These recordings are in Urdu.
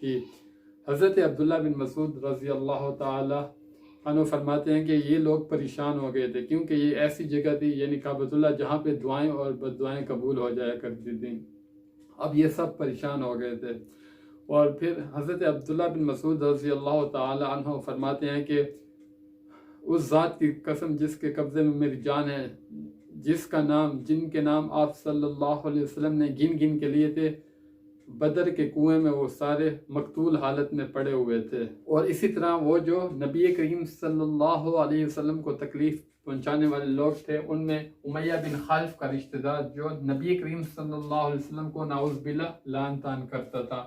کی۔ حضرت عبداللہ بن مسعود رضی اللہ تعالی عنہ فرماتے ہیں کہ یہ لوگ پریشان ہو گئے تھے کیونکہ یہ ایسی جگہ تھی یعنی کعبۃ اللہ جہاں پہ دعائیں اور بد دعائیں قبول ہو جایا کرتی تھیں۔ اب یہ سب پریشان ہو گئے تھے، اور پھر حضرت عبداللہ بن مسعود رضی اللہ تعالی عنہ فرماتے ہیں کہ اس ذات کی قسم جس کے قبضے میں میری جان ہے، جن کے نام آپ صلی اللہ علیہ وسلم نے گن گن کے لیے تھے، بدر کے کنویں میں وہ سارے مقتول حالت میں پڑے ہوئے تھے۔ اور اسی طرح وہ جو نبی کریم صلی اللہ علیہ وسلم کو تکلیف پہنچانے والے لوگ تھے، ان میں امیہ بن خلف کا رشتہ دار جو نبی کریم صلی اللہ علیہ وسلم کو نعوذ باللہ لعن طعن کرتا تھا،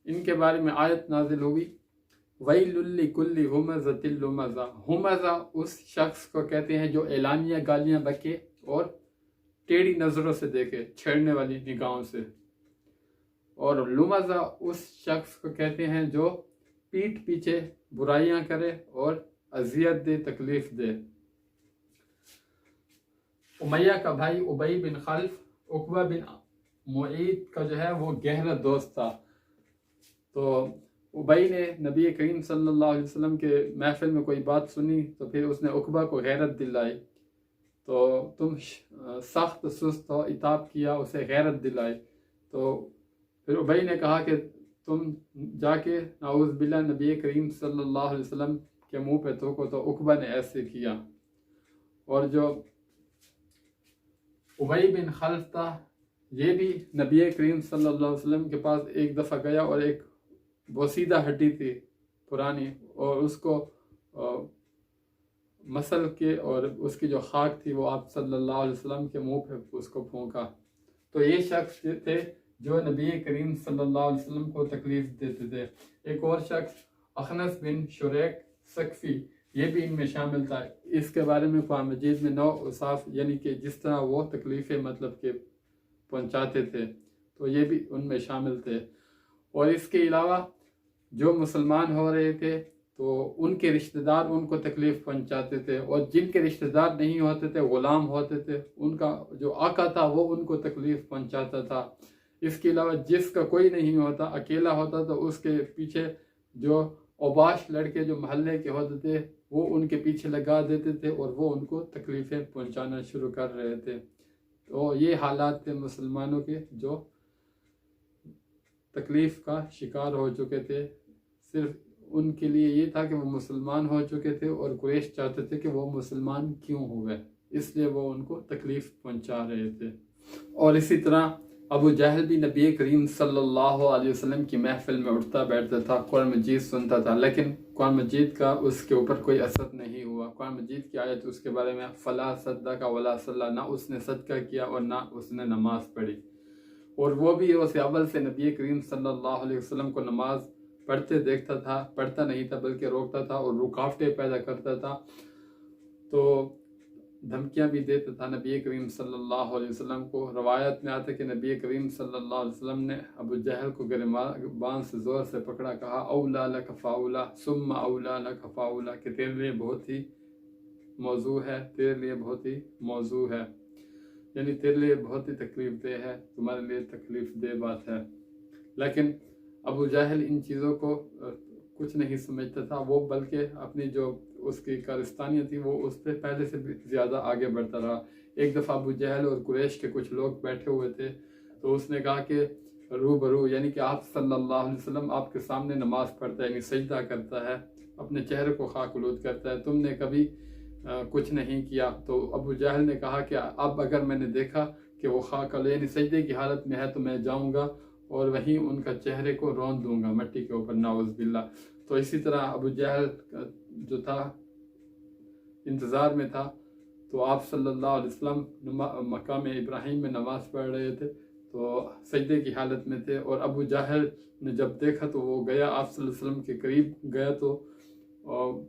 ان کے بارے میں آیت نازل ہوئی، وَيْلٌ لِكُلِّ هُمَزَةٍ لُمَزَةٍ۔ ہمزہ اس شخص کو کہتے ہیں جو اعلانیہ گالیاں بکے اور ٹیڑھی نظروں سے دیکھے، چھیڑنے والی نگاہوں سے، اور لمزہ اس شخص کو کہتے ہیں جو پیٹھ پیچھے برائیاں کرے اور اذیت دے، تکلیف دے۔ امیہ کا بھائی ابی بن خلف عقبہ بن معیط کا جو ہے وہ گہرا دوست تھا، تو ابی نے نبی کریم صلی اللہ علیہ وسلم کے محفل میں کوئی بات سنی تو پھر اس نے عقبہ کو غیرت دلائی، تو تم سخت سست ہو، عتاب کیا، اسے غیرت دلائی۔ تو پھر ابی نے کہا کہ تم جا کے نعوذ باللہ نبی کریم صلی اللہ علیہ وسلم کے منہ پہ تھوکو، تو عقبہ نے ایسے کیا۔ اور جو ابی بن خلف تھا یہ بھی نبی کریم صلی اللہ علیہ وسلم کے پاس ایک دفعہ گیا، اور ایک بوسیدہ ہڈی تھی پرانی، اور اس کو مسل کے، اور اس کی جو خاک تھی وہ آپ صلی اللہ علیہ وسلم کے منہ پہ اس کو پھونکا۔ تو یہ شخص تھے جو نبی کریم صلی اللہ علیہ وسلم کو تکلیف دیتے تھے۔ ایک اور شخص اخنس بن شریک ثقفی، یہ بھی ان میں شامل تھا۔ اس کے بارے میں قرآن مجید میں 9 اوصاف، یعنی کہ جس طرح وہ تکلیفیں مطلب کہ پہنچاتے تھے، تو یہ بھی ان میں شامل تھے۔ اور اس کے علاوہ جو مسلمان ہو رہے تھے تو ان کے رشتہ دار ان کو تکلیف پہنچاتے تھے، اور جن کے رشتہ دار نہیں ہوتے تھے، غلام ہوتے تھے، ان کا جو آقا تھا وہ ان کو تکلیف پہنچاتا تھا۔ اس کے علاوہ جس کا کوئی نہیں ہوتا، اکیلا ہوتا، تو اس کے پیچھے جو اوباش لڑکے جو محلے کے ہوتے تھے وہ ان کے پیچھے لگا دیتے تھے، اور وہ ان کو تکلیفیں پہنچانا شروع کر رہے تھے۔ تو یہ حالات تھے مسلمانوں کے جو تکلیف کا شکار ہو چکے تھے۔ صرف ان کے لیے یہ تھا کہ وہ مسلمان ہو چکے تھے، اور قریش چاہتے تھے کہ وہ مسلمان کیوں ہوئے، اس لیے وہ ان کو تکلیف پہنچا رہے تھے۔ اور اسی طرح ابو جہل بھی نبی کریم صلی اللہ علیہ وسلم کی محفل میں اٹھتا بیٹھتا تھا، قرآن مجید سنتا تھا، لیکن قرآن مجید کا اس کے اوپر کوئی اثر نہیں ہوا۔ قرآن مجید کی آیت اس کے بارے میں فلا صدق ولا صلی، نہ اس نے صدقہ کیا اور نہ اس نے نماز پڑھی، اور وہ بھی اسے اول سے نبی کریم صلی اللہ علیہ وسلم کو نماز پڑھتے دیکھتا تھا، پڑھتا نہیں تھا بلکہ روکتا تھا اور رکاوٹیں پیدا کرتا تھا، تو دھمکیاں بھی دیتا تھا نبی کریم صلی اللہ علیہ وسلم کو۔ روایت میں آتا ہے کہ نبی کریم صلی اللہ علیہ وسلم نے ابو جہل کو گریبان سے زور سے پکڑا، کہا اولا لک فاولا ثم اولا لک فاولا، کہ تیرے لیے بہت ہی موضوع ہے، تیرے لیے بہت ہی موضوع ہے، یعنی تیرے لیے بہت ہی تکلیف دہ ہے، تمہارے لیے تکلیف دہ بات ہے۔ لیکن ابو جہل ان چیزوں کو کچھ نہیں سمجھتا تھا، وہ بلکہ اپنی جو اس کی کارستانیاں تھی وہ اس پہ پہلے سے بھی زیادہ آگے بڑھتا رہا۔ ایک دفعہ ابو جہل اور قریش کے کچھ لوگ بیٹھے ہوئے تھے، تو اس نے کہا کہ روبرو، یعنی کہ آپ صلی اللہ علیہ وسلم آپ کے سامنے نماز پڑھتا ہے، یعنی سجدہ کرتا ہے، اپنے چہرے کو خاک آلود کرتا ہے، تم نے کبھی کچھ نہیں کیا۔ تو ابو جہل نے کہا کہ اب اگر میں نے دیکھا کہ وہ خاک آلود یعنی سجدے کی حالت میں ہے تو میں جاؤں گا اور وہیں ان کا چہرے کو رون دوں گا مٹی کے اوپر، نعوذ باللہ۔ تو اسی طرح ابو جہل جو تھا انتظار میں تھا، تو آپ صلی اللہ علیہ وسلم مقام ابراہیم میں نماز پڑھ رہے تھے، تو سجدے کی حالت میں تھے، اور ابو جہل نے جب دیکھا تو وہ گیا آپ صلی اللہ علیہ وسلم کے قریب گیا، تو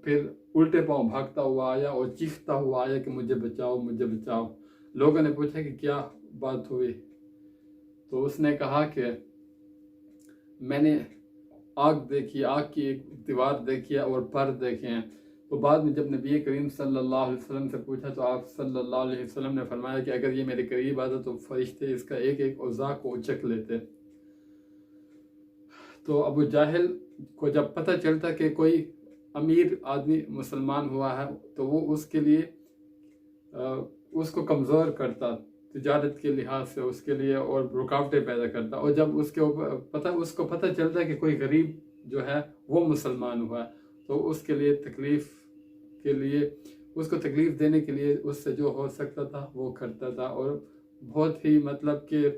پھر الٹے پاؤں بھاگتا ہوا آیا اور چیختا ہوا آیا کہ مجھے بچاؤ، مجھے بچاؤ۔ لوگوں نے پوچھا کہ کیا بات ہوئی، تو اس نے کہا کہ میں نے آگ دیکھی، آگ کی ایک دیوار دیکھی ہے اور پر دیکھے ہیں۔ تو بعد میں جب نبی کریم صلی اللہ علیہ وسلم سے پوچھا تو آپ صلی اللہ علیہ وسلم نے فرمایا کہ اگر یہ میرے قریب آتا تو فرشتے اس کا ایک ایک اعضاء کو اچک لیتے۔ تو ابو جاہل کو جب پتہ چلتا کہ کوئی امیر آدمی مسلمان ہوا ہے تو وہ اس کے لیے اس کو کمزور کرتا تجارت کے لحاظ سے اس کے لیے، اور رکاوٹیں پیدا کرتا. اور جب اس کو پتہ چلتا کہ کوئی غریب جو ہے وہ مسلمان ہوا ہے تو اس کے لیے اس کو تکلیف دینے کے لیے اس سے جو ہو سکتا تھا وہ کرتا تھا، اور بہت ہی مطلب کہ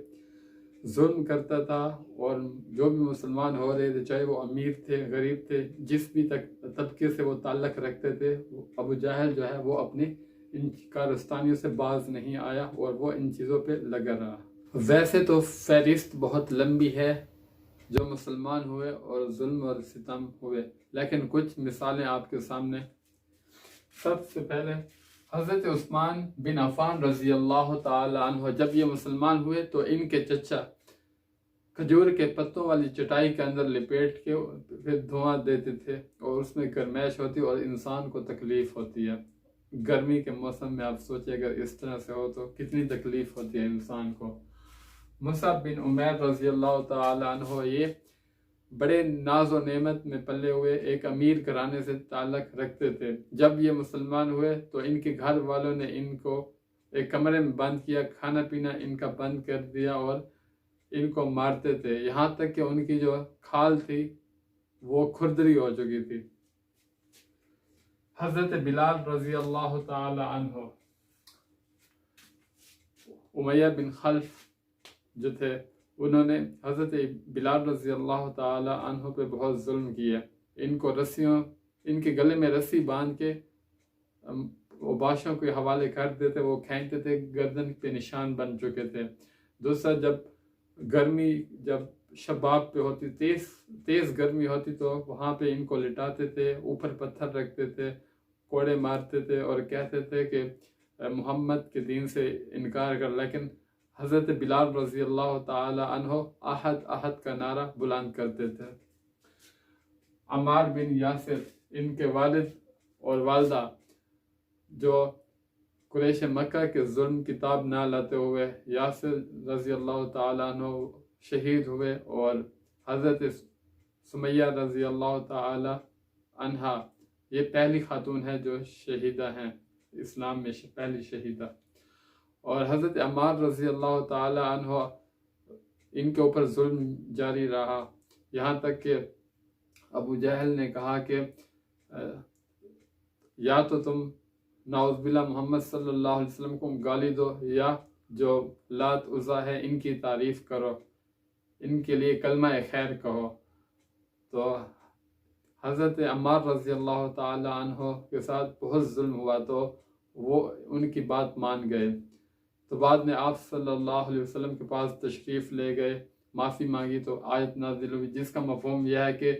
ظلم کرتا تھا. اور جو بھی مسلمان ہو رہے تھے، چاہے وہ امیر تھے غریب تھے، جس بھی طبقے سے وہ تعلق رکھتے تھے، ابو جہل جو ہے وہ اپنے ان کارستانیوں سے باز نہیں آیا اور وہ ان چیزوں پہ لگا رہا. ویسے تو فہرست بہت لمبی ہے جو مسلمان ہوئے اور ظلم اور ستم ہوئے، لیکن کچھ مثالیں آپ کے سامنے. سب سے پہلے حضرت عثمان بن عفان رضی اللہ تعالی عنہ جب یہ مسلمان ہوئے تو ان کے چچا کھجور کے پتوں والی چٹائی کے اندر لپیٹ کے پھر دھواں دیتے تھے، اور اس میں گرمائش ہوتی اور انسان کو تکلیف ہوتی ہے. گرمی کے موسم میں آپ سوچیں اگر اس طرح سے ہو تو کتنی تکلیف ہوتی ہے انسان کو. مصعب بن عمیر رضی اللہ تعالی عنہ یہ بڑے ناز و نعمت میں پلے ہوئے ایک امیر گھرانے سے تعلق رکھتے تھے. جب یہ مسلمان ہوئے تو ان کے گھر والوں نے ان کو ایک کمرے میں بند کیا، کھانا پینا ان کا بند کر دیا اور ان کو مارتے تھے، یہاں تک کہ ان کی جو کھال تھی وہ کھردری ہو چکی تھی. حضرت بلال رضی اللہ تعالی عنہ، امیہ بن خلف جو تھے انہوں نے حضرت بلال رضی اللہ تعالی عنہ پہ بہت ظلم کیا. ان کے گلے میں رسی باندھ کے اوباشوں کے حوالے کر دیتے، وہ کھینچتے تھے، گردن پہ نشان بن چکے تھے. دوسرا جب شباب پہ ہوتی تیز گرمی ہوتی تو وہاں پہ ان کو لٹاتے تھے، اوپر پتھر رکھتے تھے، کوڑے مارتے تھے اور کہتے تھے کہ محمد کے دین سے انکار کر. لیکن حضرت بلال رضی اللہ تعالی عنہ احد احد کا نعرہ بلند کرتے تھے. عمار بن یاسر، ان کے والد اور والدہ جو قریش مکہ کے ظلم کتاب نہ لاتے ہوئے یاسر رضی اللہ تعالی عنہ شہید ہوئے، اور حضرت سمیہ رضی اللہ تعالی عنہا یہ پہلی خاتون ہے جو شہیدہ ہیں اسلام میں، پہلی شہیدہ. اور حضرت عمار رضی اللہ تعالی عنہ ان کے اوپر ظلم جاری رہا، یہاں تک کہ ابو جہل نے کہا کہ یا تو تم نعوذ باللہ محمد صلی اللہ علیہ وسلم کو گالی دو، یا جو لات عزا ہے ان کی تعریف کرو، ان کے لیے کلمہ خیر کہو. تو حضرت عمار رضی اللہ تعالی عنہ کے ساتھ بہت ظلم ہوا تو وہ ان کی بات مان گئے. تو بعد میں آپ صلی اللہ علیہ وسلم کے پاس تشریف لے گئے، معافی مانگی تو آیت نازل ہوئی جس کا مفہوم یہ ہے کہ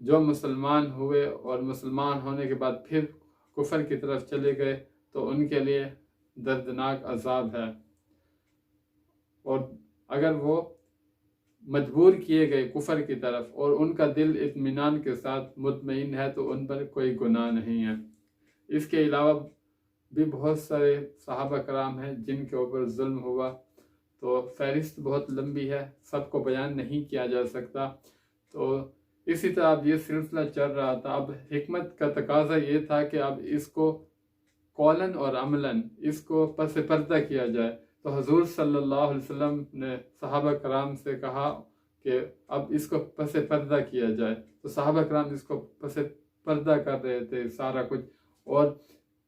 جو مسلمان ہوئے اور مسلمان ہونے کے بعد پھر کفر کی طرف چلے گئے تو ان کے لیے دردناک عذاب ہے، اور اگر وہ مجبور کیے گئے کفر کی طرف اور ان کا دل اطمینان کے ساتھ مطمئن ہے تو ان پر کوئی گناہ نہیں ہے. اس کے علاوہ بھی بہت سارے صحابہ کرام ہیں جن کے اوپر ظلم ہوا، تو فہرست بہت لمبی ہے، سب کو بیان نہیں کیا جا سکتا. تو اسی طرح اب یہ سلسلہ چل رہا تھا. اب حکمت کا تقاضا یہ تھا کہ اب اس کو قولاً اور عملاً اس کو پس پردہ کیا جائے. تو حضور صلی اللہ علیہ وسلم نے صحابہ کرام سے کہا کہ اب اس کو پس پردہ کیا جائے. تو صحابہ کرام اس کو پس پردہ کر رہے تھے سارا کچھ، اور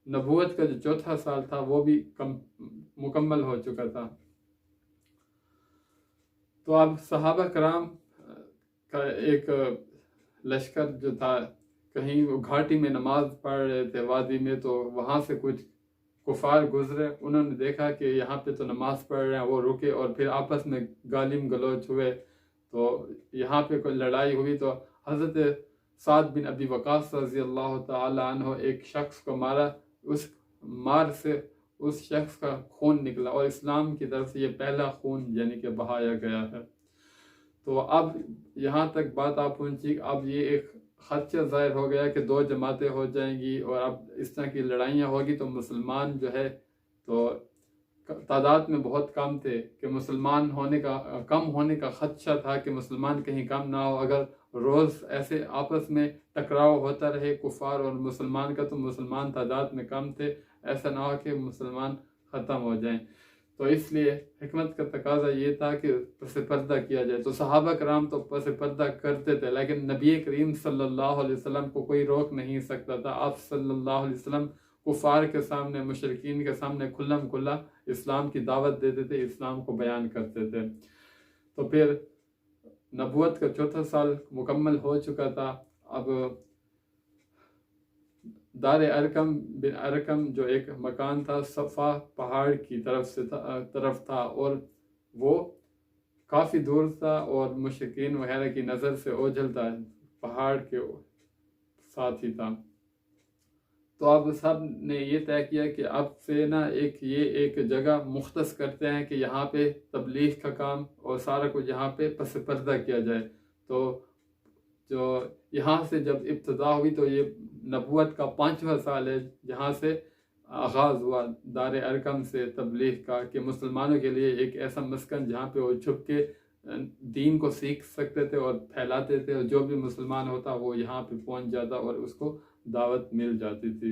نبوت کا جو چوتھا سال تھا وہ بھی مکمل ہو چکا تھا. تو اب صحابہ کرام کا ایک لشکر جو تھا کہیں وہ گھاٹی میں نماز پڑھ رہے تھے وادی میں، تو وہاں سے کچھ کفار گزرے، انہوں نے دیکھا کہ یہاں پہ تو نماز پڑھ رہے ہیں، وہ رکے اور پھر آپس میں گالم گلوچ ہوئے. تو یہاں پہ کوئی لڑائی ہوئی تو حضرت سعد بن ابی وقاص رضی اللہ تعالی عنہ ایک شخص کو مارا، اس مار سے اس شخص کا خون نکلا، اور اسلام کی طرف سے یہ پہلا خون یعنی کہ بہایا گیا ہے. تو اب یہاں تک بات آپ پہنچی، اب یہ ایک خدشہ ظاہر ہو گیا کہ دو جماعتیں ہو جائیں گی، اور اب اس طرح کی لڑائیاں ہوگی تو مسلمان جو ہے تو تعداد میں بہت کم تھے کہ مسلمان ہونے کا کم ہونے کا خدشہ تھا کہ مسلمان کہیں کم نہ ہو. اگر روز ایسے آپس میں ٹکراؤ ہوتا رہے کفار اور مسلمان کا تو مسلمان تعداد میں کم تھے، ایسا نہ ہو کہ مسلمان ختم ہو جائیں. تو اس لیے حکمت کا تقاضا یہ تھا کہ پس پردہ کیا جائے. تو صحابہ کرام تو پس پردہ کرتے تھے، لیکن نبی کریم صلی اللہ علیہ وسلم کو کوئی روک نہیں سکتا تھا. آپ صلی اللہ علیہ وسلم کفار کے سامنے، مشرکین کے سامنے کھلم کھلا اسلام کی دعوت دیتے تھے، اسلام کو بیان کرتے تھے. تو پھر نبوت کا 4تھا سال مکمل ہو چکا تھا. اب دار ارکم بن ارکم جو ایک مکان تھا صفا پہاڑ کی طرف تھا، اور وہ کافی دور تھا اور مشرکین وغیرہ کی نظر سے اوجھل تھا، پہاڑ کے ساتھ ہی تھا. تو اب سب نے یہ طے کیا کہ اب سے نا ایک جگہ مختص کرتے ہیں کہ یہاں پہ تبلیغ کا کام اور سارا کچھ یہاں پہ پس پردہ کیا جائے. تو جو یہاں سے جب ابتدا ہوئی تو یہ نبوت کا 5واں سال ہے جہاں سے آغاز ہوا دار ارکم سے تبلیغ کا، کہ مسلمانوں کے لیے ایک ایسا مسکن جہاں پہ وہ چھپ کے دین کو سیکھ سکتے تھے اور پھیلاتے تھے، اور جو بھی مسلمان ہوتا وہ یہاں پہ پہنچ جاتا اور اس کو دعوت مل جاتی تھی.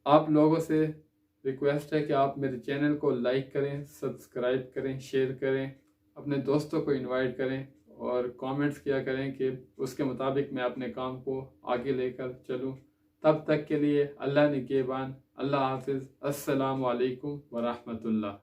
آپ لوگوں سے ریکویسٹ ہے کہ آپ میرے چینل کو لائک کریں، سبسکرائب کریں، شیئر کریں، اپنے دوستوں کو انوائٹ کریں اور کامنٹس کیا کریں کہ اس کے مطابق میں اپنے کام کو آگے لے کر چلوں. تب تک کے لیے اللہ نگہبان. اللہ حافظ. السلام علیکم ورحمۃ اللہ.